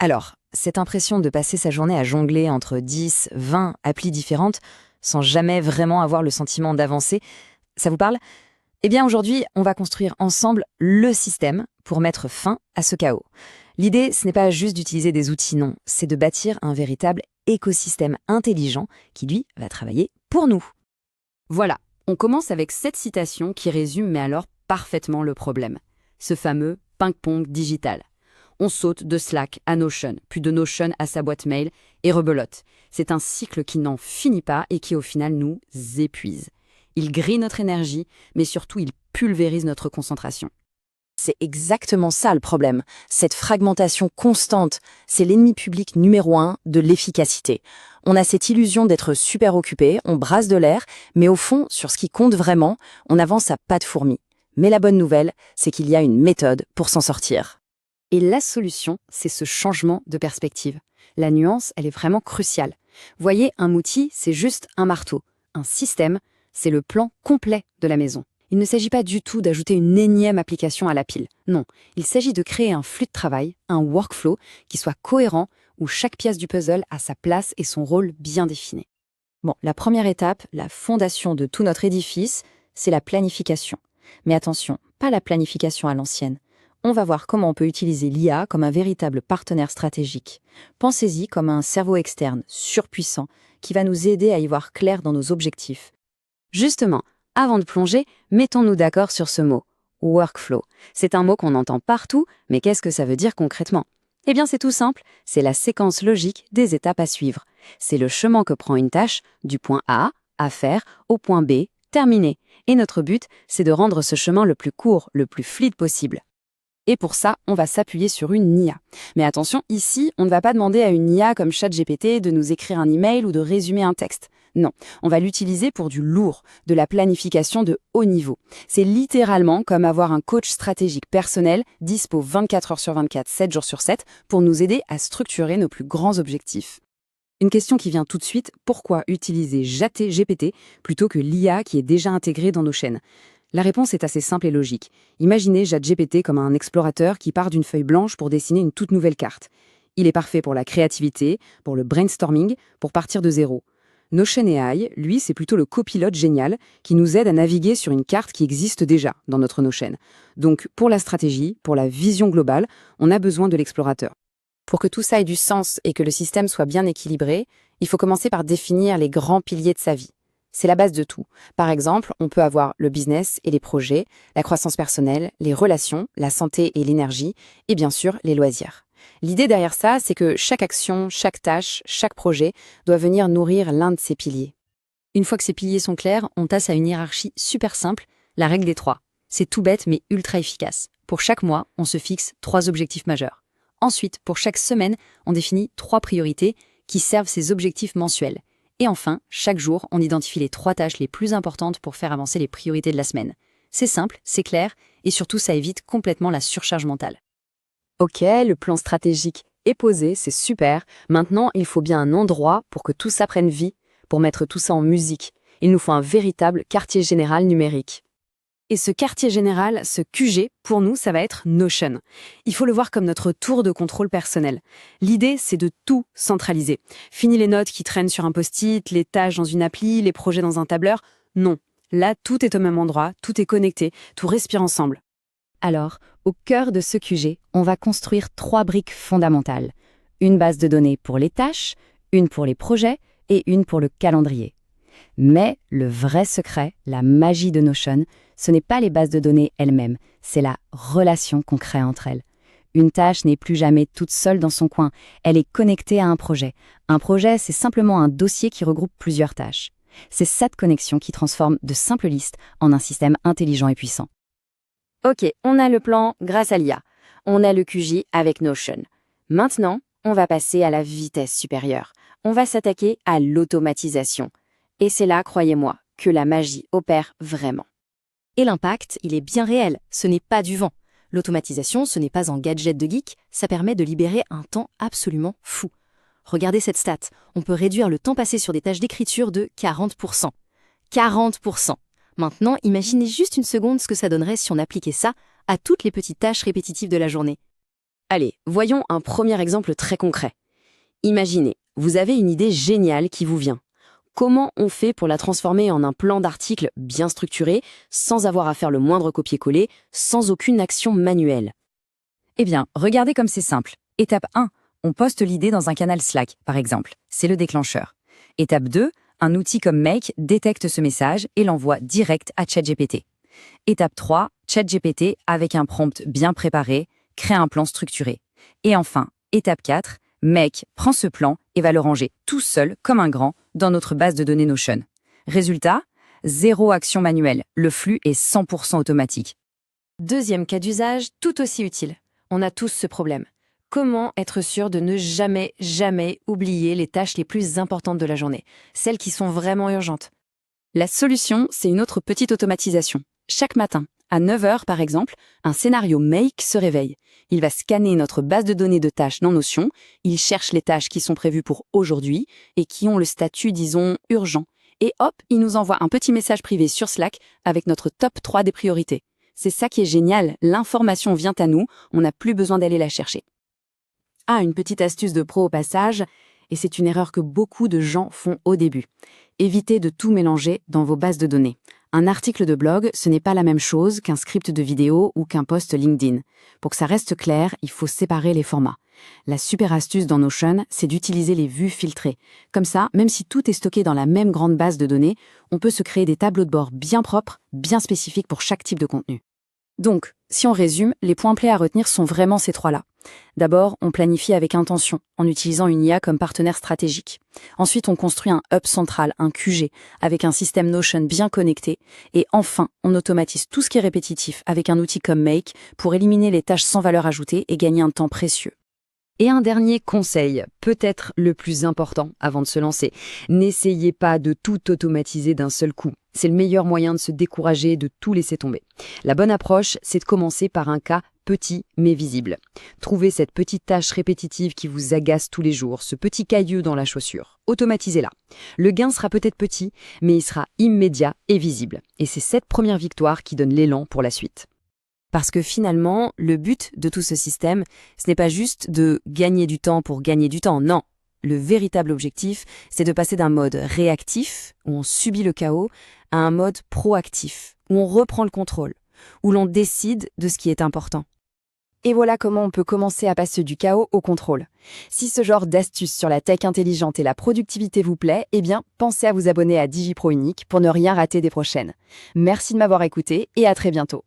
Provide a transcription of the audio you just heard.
Alors, cette impression de passer sa journée à jongler entre 10, 20 applis différentes sans jamais vraiment avoir le sentiment d'avancer, ça vous parle? Eh bien aujourd'hui, on va construire ensemble le système pour mettre fin à ce chaos. L'idée, ce n'est pas juste d'utiliser des outils, non, c'est de bâtir un véritable écosystème intelligent qui, lui, va travailler pour nous. Voilà, on commence avec cette citation qui résume mais alors parfaitement le problème. Ce fameux ping-pong digital. On saute de Slack à Notion, puis de Notion à sa boîte mail et rebelote. C'est un cycle qui n'en finit pas et qui au final nous épuise. Il grille notre énergie, mais surtout il pulvérise notre concentration. C'est exactement ça le problème. Cette fragmentation constante, c'est l'ennemi public numéro 1 de l'efficacité. On a cette illusion d'être super occupé, on brasse de l'air, mais au fond, sur ce qui compte vraiment, on avance à pas de fourmi. Mais la bonne nouvelle, c'est qu'il y a une méthode pour s'en sortir. Et la solution, c'est ce changement de perspective. La nuance, elle est vraiment cruciale. Voyez, un outil, c'est juste un marteau. Un système, c'est le plan complet de la maison. Il ne s'agit pas du tout d'ajouter une énième application à la pile. Non, il s'agit de créer un flux de travail, un workflow qui soit cohérent, où chaque pièce du puzzle a sa place et son rôle bien défini. Bon, la première étape, la fondation de tout notre édifice, c'est la planification. Mais attention, pas la planification à l'ancienne. On va voir comment on peut utiliser l'IA comme un véritable partenaire stratégique. Pensez-y comme un cerveau externe, surpuissant, qui va nous aider à y voir clair dans nos objectifs. Justement, avant de plonger, mettons-nous d'accord sur ce mot, workflow. C'est un mot qu'on entend partout, mais qu'est-ce que ça veut dire concrètement? Eh bien c'est tout simple, c'est la séquence logique des étapes à suivre. C'est le chemin que prend une tâche du point A, à faire, au point B, terminé. Et notre but, c'est de rendre ce chemin le plus court, le plus fluide possible. Et pour ça, on va s'appuyer sur une IA. Mais attention, ici, on ne va pas demander à une IA comme ChatGPT de nous écrire un email ou de résumer un texte. Non, on va l'utiliser pour du lourd, de la planification de haut niveau. C'est littéralement comme avoir un coach stratégique personnel, dispo 24 heures sur 24, 7 jours sur 7, pour nous aider à structurer nos plus grands objectifs. Une question qui vient tout de suite, pourquoi utiliser ChatGPT plutôt que l'IA qui est déjà intégrée dans nos chaînes? La réponse est assez simple et logique. Imaginez ChatGPT comme un explorateur qui part d'une feuille blanche pour dessiner une toute nouvelle carte. Il est parfait pour la créativité, pour le brainstorming, pour partir de zéro. Notion AI, lui, c'est plutôt le copilote génial qui nous aide à naviguer sur une carte qui existe déjà dans notre Notion. Donc, pour la stratégie, pour la vision globale, on a besoin de l'explorateur. Pour que tout ça ait du sens et que le système soit bien équilibré, il faut commencer par définir les grands piliers de sa vie. C'est la base de tout. Par exemple, on peut avoir le business et les projets, la croissance personnelle, les relations, la santé et l'énergie, et bien sûr les loisirs. L'idée derrière ça, c'est que chaque action, chaque tâche, chaque projet doit venir nourrir l'un de ces piliers. Une fois que ces piliers sont clairs, on passe à une hiérarchie super simple, la règle des 3. C'est tout bête mais ultra efficace. Pour chaque mois, on se fixe 3 objectifs majeurs. Ensuite, pour chaque semaine, on définit 3 priorités qui servent ces objectifs mensuels. Et enfin, chaque jour, on identifie les 3 tâches les plus importantes pour faire avancer les priorités de la semaine. C'est simple, c'est clair, et surtout ça évite complètement la surcharge mentale. Ok, le plan stratégique est posé, c'est super. Maintenant, il faut bien un endroit pour que tout ça prenne vie, pour mettre tout ça en musique. Il nous faut un véritable quartier général numérique. Et ce quartier général, ce QG, pour nous, ça va être Notion. Il faut le voir comme notre tour de contrôle personnel. L'idée, c'est de tout centraliser. Fini les notes qui traînent sur un post-it, les tâches dans une appli, les projets dans un tableur. Non, là, tout est au même endroit, tout est connecté, tout respire ensemble. Alors, au cœur de ce QG, on va construire 3 briques fondamentales. Une base de données pour les tâches, une pour les projets et une pour le calendrier. Mais le vrai secret, la magie de Notion, ce n'est pas les bases de données elles-mêmes, c'est la relation qu'on crée entre elles. Une tâche n'est plus jamais toute seule dans son coin, elle est connectée à un projet. Un projet, c'est simplement un dossier qui regroupe plusieurs tâches. C'est cette connexion qui transforme de simples listes en un système intelligent et puissant. Ok, on a le plan grâce à l'IA. On a le QJ avec Notion. Maintenant, on va passer à la vitesse supérieure. On va s'attaquer à l'automatisation. Et c'est là, croyez-moi, que la magie opère vraiment. Et l'impact, il est bien réel, ce n'est pas du vent. L'automatisation, ce n'est pas un gadget de geek, ça permet de libérer un temps absolument fou. Regardez cette stat, on peut réduire le temps passé sur des tâches d'écriture de 40%. 40%. Maintenant, imaginez juste une seconde ce que ça donnerait si on appliquait ça à toutes les petites tâches répétitives de la journée. Allez, voyons un premier exemple très concret. Imaginez, vous avez une idée géniale qui vous vient. Comment on fait pour la transformer en un plan d'article bien structuré, sans avoir à faire le moindre copier-coller, sans aucune action manuelle? Eh bien, regardez comme c'est simple. Étape 1, on poste l'idée dans un canal Slack, par exemple. C'est le déclencheur. Étape 2, un outil comme Make détecte ce message et l'envoie direct à ChatGPT. Étape 3, ChatGPT, avec un prompt bien préparé, crée un plan structuré. Et enfin, étape 4, Make prend ce plan et va le ranger tout seul, comme un grand, dans notre base de données Notion. Résultat, 0 action manuelle, le flux est 100% automatique. Deuxième cas d'usage, tout aussi utile. On a tous ce problème. Comment être sûr de ne jamais oublier les tâches les plus importantes de la journée, celles qui sont vraiment urgentes? La solution, c'est une autre petite automatisation. Chaque matin, à 9h par exemple, un scénario Make se réveille. Il va scanner notre base de données de tâches dans Notion, il cherche les tâches qui sont prévues pour aujourd'hui et qui ont le statut, disons, urgent. Et hop, il nous envoie un petit message privé sur Slack avec notre top 3 des priorités. C'est ça qui est génial, l'information vient à nous, on n'a plus besoin d'aller la chercher. Ah, une petite astuce de pro au passage, et c'est une erreur que beaucoup de gens font au début. Évitez de tout mélanger dans vos bases de données. Un article de blog, ce n'est pas la même chose qu'un script de vidéo ou qu'un post LinkedIn. Pour que ça reste clair, il faut séparer les formats. La super astuce dans Notion, c'est d'utiliser les vues filtrées. Comme ça, même si tout est stocké dans la même grande base de données, on peut se créer des tableaux de bord bien propres, bien spécifiques pour chaque type de contenu. Donc, si on résume, les points clés à retenir sont vraiment ces trois-là. D'abord, on planifie avec intention, en utilisant une IA comme partenaire stratégique. Ensuite, on construit un hub central, un QG, avec un système Notion bien connecté. Et enfin, on automatise tout ce qui est répétitif avec un outil comme Make pour éliminer les tâches sans valeur ajoutée et gagner un temps précieux. Et un dernier conseil, peut-être le plus important avant de se lancer. N'essayez pas de tout automatiser d'un seul coup. C'est le meilleur moyen de se décourager et de tout laisser tomber. La bonne approche, c'est de commencer par un cas petit mais visible. Trouvez cette petite tâche répétitive qui vous agace tous les jours, ce petit caillou dans la chaussure. Automatisez-la. Le gain sera peut-être petit, mais il sera immédiat et visible. Et c'est cette première victoire qui donne l'élan pour la suite. Parce que finalement, le but de tout ce système, ce n'est pas juste de gagner du temps pour gagner du temps, non. Le véritable objectif, c'est de passer d'un mode réactif, où on subit le chaos, à un mode proactif, où on reprend le contrôle, où l'on décide de ce qui est important. Et voilà comment on peut commencer à passer du chaos au contrôle. Si ce genre d'astuces sur la tech intelligente et la productivité vous plaît, eh bien, pensez à vous abonner à DigiPro Unique pour ne rien rater des prochaines. Merci de m'avoir écouté et à très bientôt.